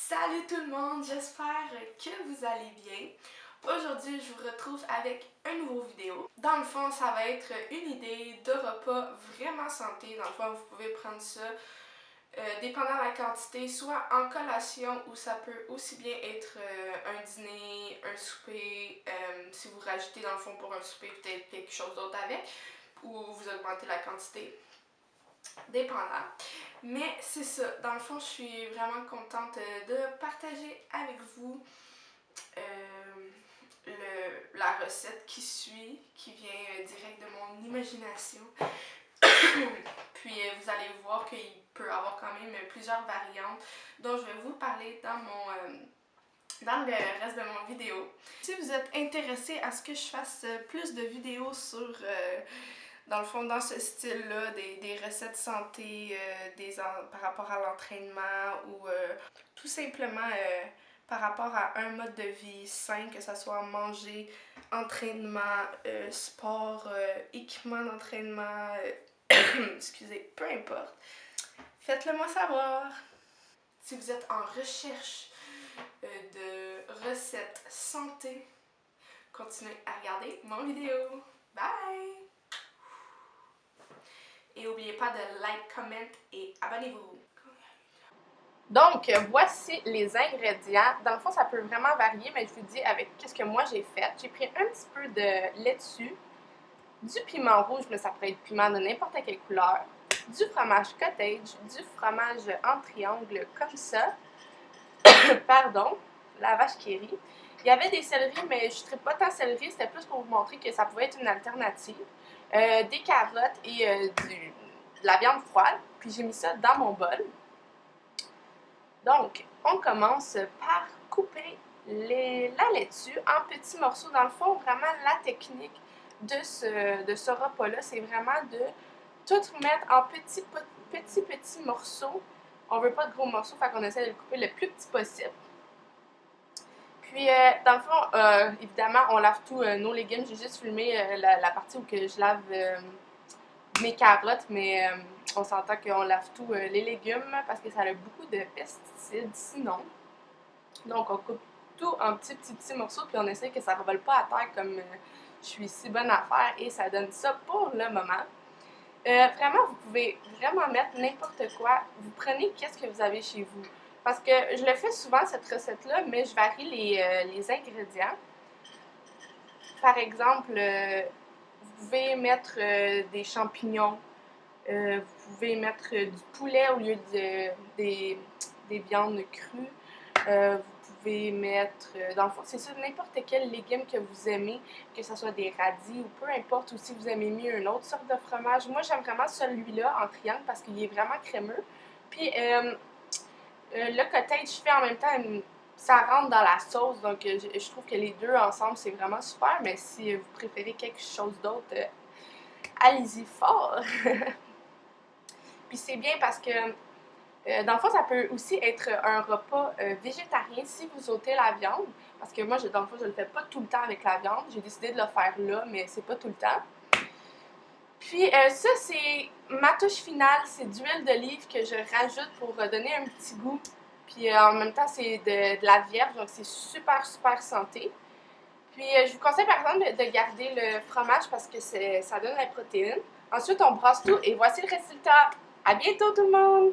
Salut tout le monde, j'espère que vous allez bien. Aujourd'hui, je vous retrouve avec une nouvelle vidéo. Dans le fond, ça va être une idée de repas vraiment santé. Dans le fond, vous pouvez prendre ça dépendant de la quantité, soit en collation ou ça peut aussi bien être un dîner, un souper. Si vous rajoutez dans le fond pour un souper peut-être quelque chose d'autre avec, ou vous augmentez la quantité. Dépendant. Mais c'est ça, dans le fond, je suis vraiment contente de partager avec vous la recette qui suit, qui vient direct de mon imagination. Puis vous allez voir qu'il peut y avoir quand même plusieurs variantes dont je vais vous parler dans le reste de mon vidéo. Si vous êtes intéressé à ce que je fasse plus de vidéos sur dans le fond, dans ce style-là, des recettes santé par rapport à l'entraînement ou tout simplement par rapport à un mode de vie sain, que ce soit manger, entraînement, sport, équipement d'entraînement, excusez, peu importe. Faites-le moi savoir. Si vous êtes en recherche de recettes santé, continuez à regarder mon vidéo. Bye! Et n'oubliez pas de like, comment et abonnez-vous. Donc, voici les ingrédients. Dans le fond, ça peut vraiment varier, mais je vous dis avec qu'est-ce que moi j'ai fait. J'ai pris un petit peu de laitue, du piment rouge, mais ça pourrait être piment de n'importe quelle couleur, du fromage cottage, du fromage en triangle comme ça, pardon, la vache qui rit. Il y avait des céleris, mais je ne traite pas tant céleri, c'était plus pour vous montrer que ça pouvait être une alternative. Des carottes et de la viande froide. Puis j'ai mis ça dans mon bol. Donc, on commence par couper la laitue en petits morceaux. Dans le fond, vraiment, la technique de ce repas-là, c'est vraiment de tout mettre en petits morceaux. On veut pas de gros morceaux, fait qu'on essaie de le couper le plus petit possible. Puis, dans le fond, évidemment, on lave tous nos légumes. J'ai juste filmé la partie où que je lave mes carottes, mais on s'entend qu'on lave tous les légumes parce que ça a beaucoup de pesticides sinon. Donc, on coupe tout en petits morceaux, puis on essaie que ça ne revole pas à terre comme je suis si bonne à faire, et ça donne ça pour le moment. Vraiment, vous pouvez vraiment mettre n'importe quoi. Vous prenez qu'est-ce que vous avez chez vous. Parce que je le fais souvent, cette recette-là, mais je varie les ingrédients. Par exemple, vous pouvez mettre des champignons. Vous pouvez mettre du poulet au lieu des viandes crues. Vous pouvez mettre, dans le fond, c'est ça, n'importe quel légume que vous aimez, que ce soit des radis ou peu importe, ou si vous aimez mieux une autre sorte de fromage. Moi, j'aime vraiment celui-là en triangle parce qu'il est vraiment crémeux. Puis, le cottage fait en même temps, ça rentre dans la sauce, donc je trouve que les deux ensemble, c'est vraiment super. Mais si vous préférez quelque chose d'autre, allez-y fort! Puis c'est bien parce que, dans le fond, ça peut aussi être un repas végétarien si vous ôtez la viande. Parce que moi, dans le fond, je ne le fais pas tout le temps avec la viande. J'ai décidé de le faire là, mais c'est pas tout le temps. Puis ça, c'est ma touche finale. C'est d'huile d'olive que je rajoute pour donner un petit goût. Puis en même temps, c'est de la vierge, donc c'est super santé. Puis je vous conseille par exemple de garder le fromage parce que ça donne la protéine. Ensuite, on brasse tout et voici le résultat. À bientôt tout le monde!